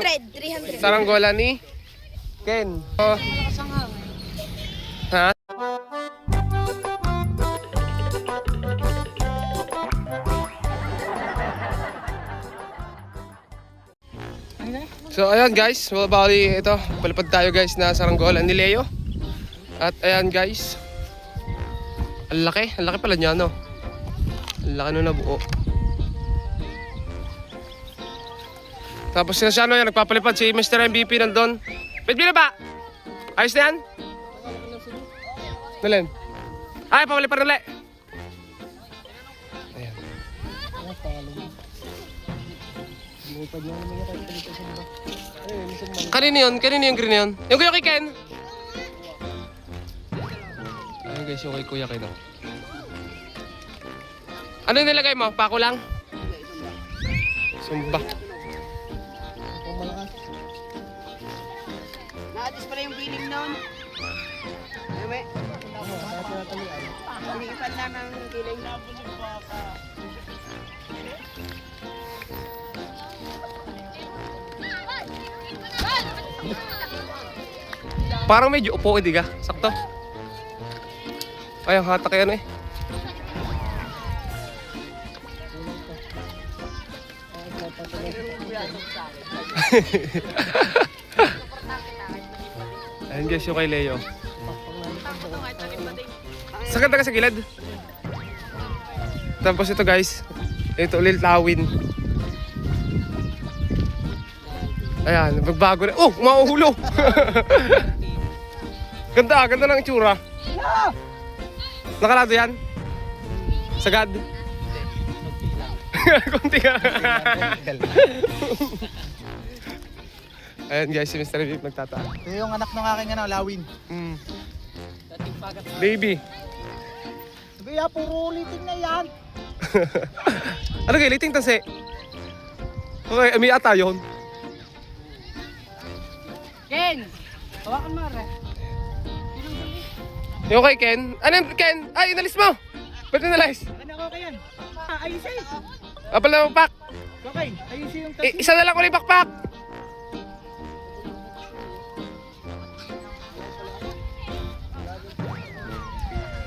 300. Saranggola ni Ken. Oh. Ha? So ayan guys, bali ito, palipad tayo guys na saranggola ni Leo. At ayan guys, ang laki pala niya no. Ang laki nun na buo. Tapos siya ano yan, nagpapalipad si Mr. MVP nandun. Pwede ba? Ayos na yan? Nalin? Ay, papalipad na ulit. Ayan. Kanino yun? Kanino yung green yun? Yung kuya kay Ken? Ayun guys, yung kay kuya Ken. Ano yung nilagay mo? Pako lang? Sumba. Naatis pala yung biling nun. Ayun, iniipan lang ng biling. Parang medyo upo, hindi ka? Sakto. Ay, ang hatak yan eh. Ayun guys, yung kay Leo. Sakit na ka sa gilid. Tapos ito guys, ito ulit lawin. Ayan, magbago na. Oh, mauhulo. Ganda, ganda ng itsura. Nakalado yan? Sagad? Kunti ka. Ayan guys, si Mr. Vic nagtataan. Ito yung anak ng aking lawin. Baby. Kaya puro ulitin na yan. Ano kayo, liting tansi? Okay, may ata yun. Ken! Hawakan mo, Re. Yung kay Ken? Ano yung Ken? Ay, inalis mo! Ba't inalis? Ano ko kayan? Ayusin. Apal na yung pack. Okay, ayusin yung Isa na lang ulit backpack.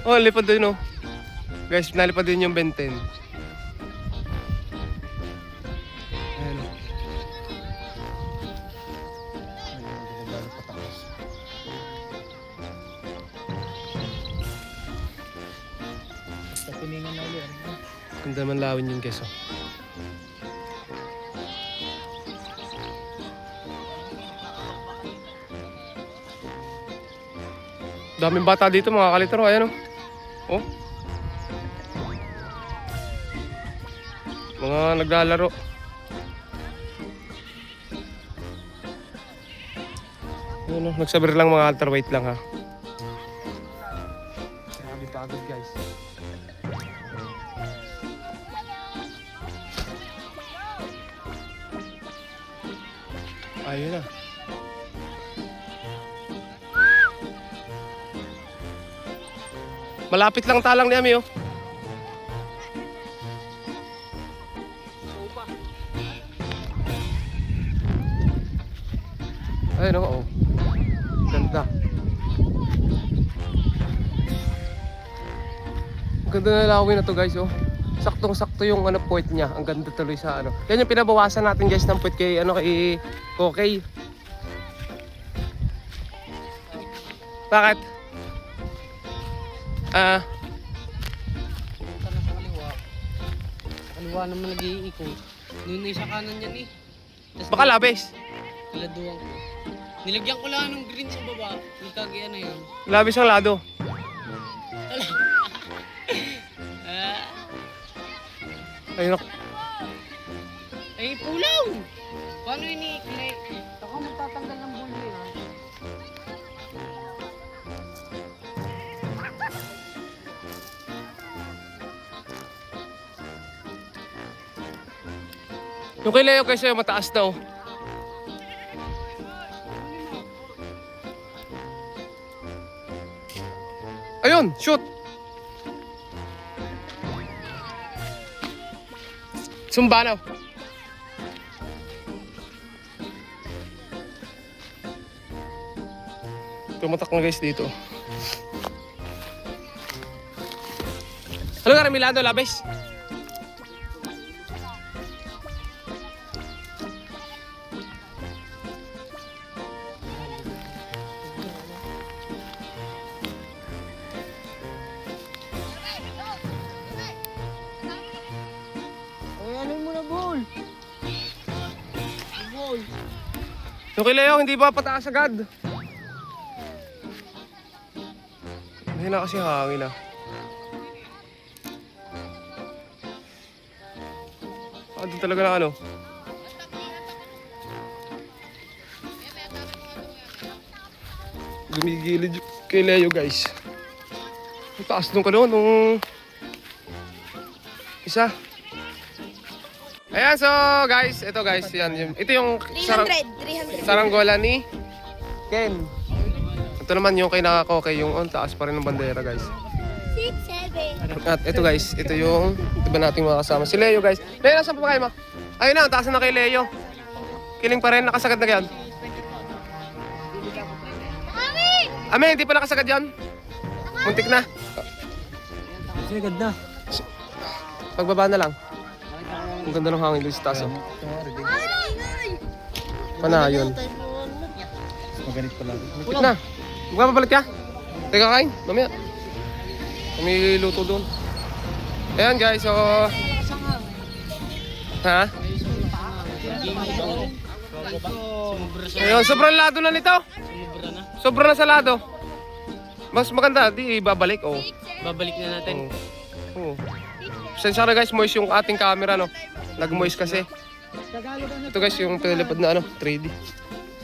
Oh, lipad din oh. Guys, nalipad din yung benten. Ayan. Kuningan na ulit. Ganda man lawin yung keso. Daming bata dito mga kalitro. Ayan oh. Oh. Mga naglalaro. Ayan oh. Nagsabir lang mga ultraweight lang ha. Grabe pagod guys. Ayun na. Malapit lang talang ni Ami oh. Ayun oh. Ganda. Ganda na lawin na to guys oh. Saktong-sakto yung ano puwet niya. Ang ganda tuloy sa ano. Yan yung pinabawasan natin guys ng puwet kay ano kay Kokey. Bakit? Punta na sa kaliwa. Kaliwa naman nag-iikot. Noon sa kanan yan eh. Baka labis. Niladuan ko. Nilagyan ko lang ng green sa baba. Nagkagi ano yun. Labis ang lado. Ayun ako. Ay, pulaw! Paano ini-click? Ako magtatanggal ng bulbo yun. Yung kay Leo kasi mataas daw. Ayun, shoot. Sumbanaw. Tumatak na guys dito. Ano nga, Milano, labes? Ay, ano mo na, Bol? Bol. Yung kay Leo, hindi ba pataas agad? Hindi na kasi hangin ah. Doon talaga na ano. Gumigilid kay Leo guys. Ang taas nung kano, nung isa. Ayan, so guys, ito guys, yan. Ito yung 300. saranggola ni Ken. Ito naman yung kay Nakakoke, yung on taas pa rin ng bandera guys. 6, 7. At ito guys, ito yung iba nating mga kasama. Si Leo guys. Leo, saan pa kayo mo? Ayun na, ang taas na kay Leo. Kiling pa rin, nakasagad na yan. Ame, hindi pa nakasagad yan. Muntik na. Sagad na. Pagbaba na lang. Ang ganda ng hangin doon sa taas. Oh. Panayon. Maganit pala. Muntik na. Magpapabalik ka? Teka kain, mamaya. Kami luto doon. Ayan guys, so... Ha? Ayun, sobrang lado na nito. Sobrang na sa lado. Mas maganda, di babalik, oh. Babalik na natin. Oh. Sensya na guys, moist yung ating camera, no? Nag-moist kasi. Ito guys, yung pinalipad na ano, 3D.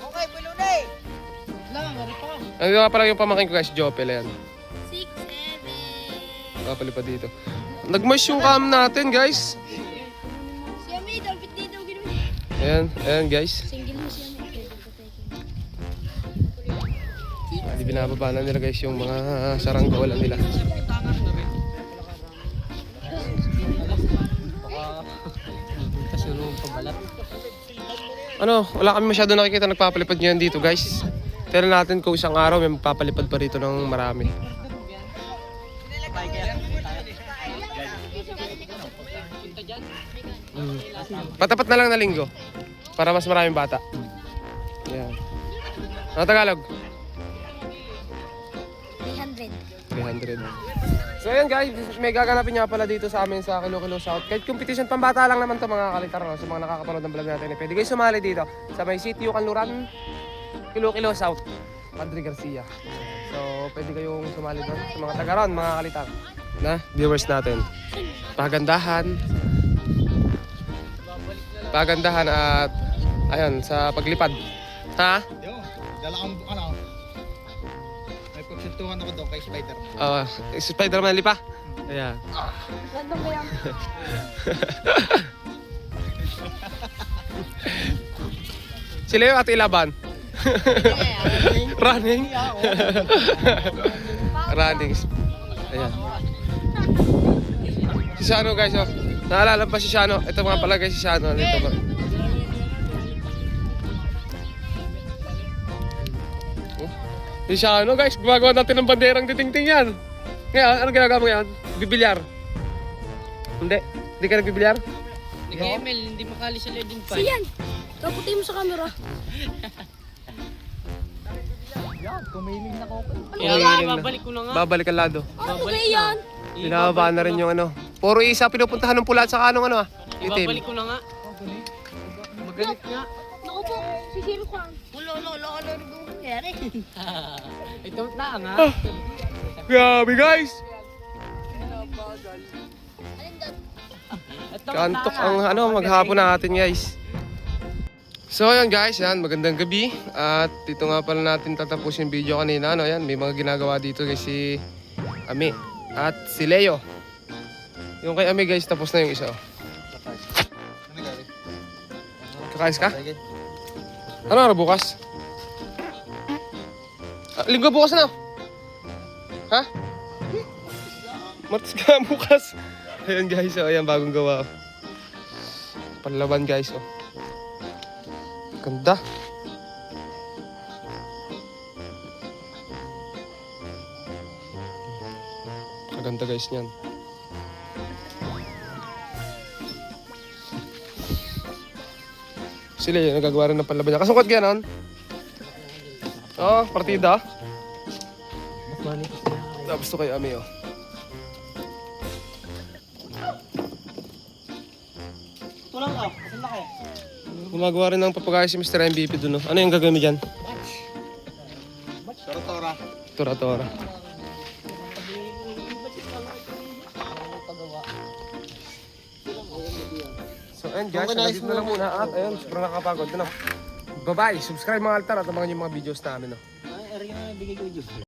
Okay, bulunay. Ano nga pala yung pamakin ko guys, Jopel, ayan. 6, 7. Kapalipad dito. Nag-moist yung cam natin guys. Siya may dapat dito ginawa. Ayan, ayan guys. Single mo siya may. Hindi binababa na nila guys yung mga saranggola nila. Kasi yung pabalat. Ano, wala kami masyado nakikita nagpapalipad ngayon dito guys. Tira natin kung isang araw may magpapalipad pa rito ng marami. Patapat na lang na linggo para mas maraming bata. Yan. Ano Tagalog? 300. 300. So ayan guys, may gaganapin nga pala dito sa amin sa Kilo-Kilo South. Kahit competition pambata lang naman to mga kalitar, no? Sa mga nakakapanood ng vlog natin. Pwede kayo sumali dito sa may City Kanluran, Kilo-Kilo South, Padre Garcia. So pwede kayong sumali doon sa mga tagaron, mga kalitar na viewers natin. Pagandahan at ayun sa paglipad. Ha? Yo, dala kang ano. May pagsuntuhan ako doon kay Spider. Spider-Man lipa. Ayan. Random ba yan? Si Leo at ilaban. Running. Running. Ayan. Si Shano guys, oh. Naalala pa si Shano? Ito mga pala guys si Shano. Dito ba? Si Shano guys, gumagawa natin ng banderang titingting yan. Ngayon, ano ginagawa mo yan? Bibilyar? Hindi ka nagbibilyar? Nag-ML, hindi makali sa leading pan. Siyan. Kaputi mo sa camera. Yan, kumiling na ko. Kaya nga, babalik ko na nga. Babalik ang lado. Ano ba yan? Binababa na rin yung ano. Puro isa pinupuntahan ng pula at saka anong ano ah. Ibabalik Itim. ko na nga. Magalit nga. Naku po, si Zero Kwan. Ulo, nangyari. Ito na nga. Grabe guys! Alin doon? Kantok ang ano, maghapon natin guys. So ayan guys, yan, magandang gabi. At dito nga pala natin tatapos yung video kanina. Ano, yan, may mga ginagawa dito guys si Ami at si Leo. Yung kay Ami guys, tapos na yung isa. Oh. Kakais ka? Ano araw bukas? Linggo bukas na. Ha? Martes ka bukas. Ayan guys, oh, ayan bagong gawa. Panlaban guys, oh. Ganda. Ganda guys niyan. Sila yun, nagagawa rin ng panlaban niya. Kasungkot ka yan, Oo, partida. Gusto kayo, Ami, oh. Tulang ka, saan laki? Gumagawa rin ng papagaya si Mr. MVP dun, oh. Ano yung gagawin mo dyan? Tora-tora. Tora-tora. So, ayun guys, nandito na lang muna. At ayun, sobrang nakakapagod. Bye-bye. Subscribe mga altar at abangan yung mga videos namin, oh. Ay, ari na bigay ko yung juice.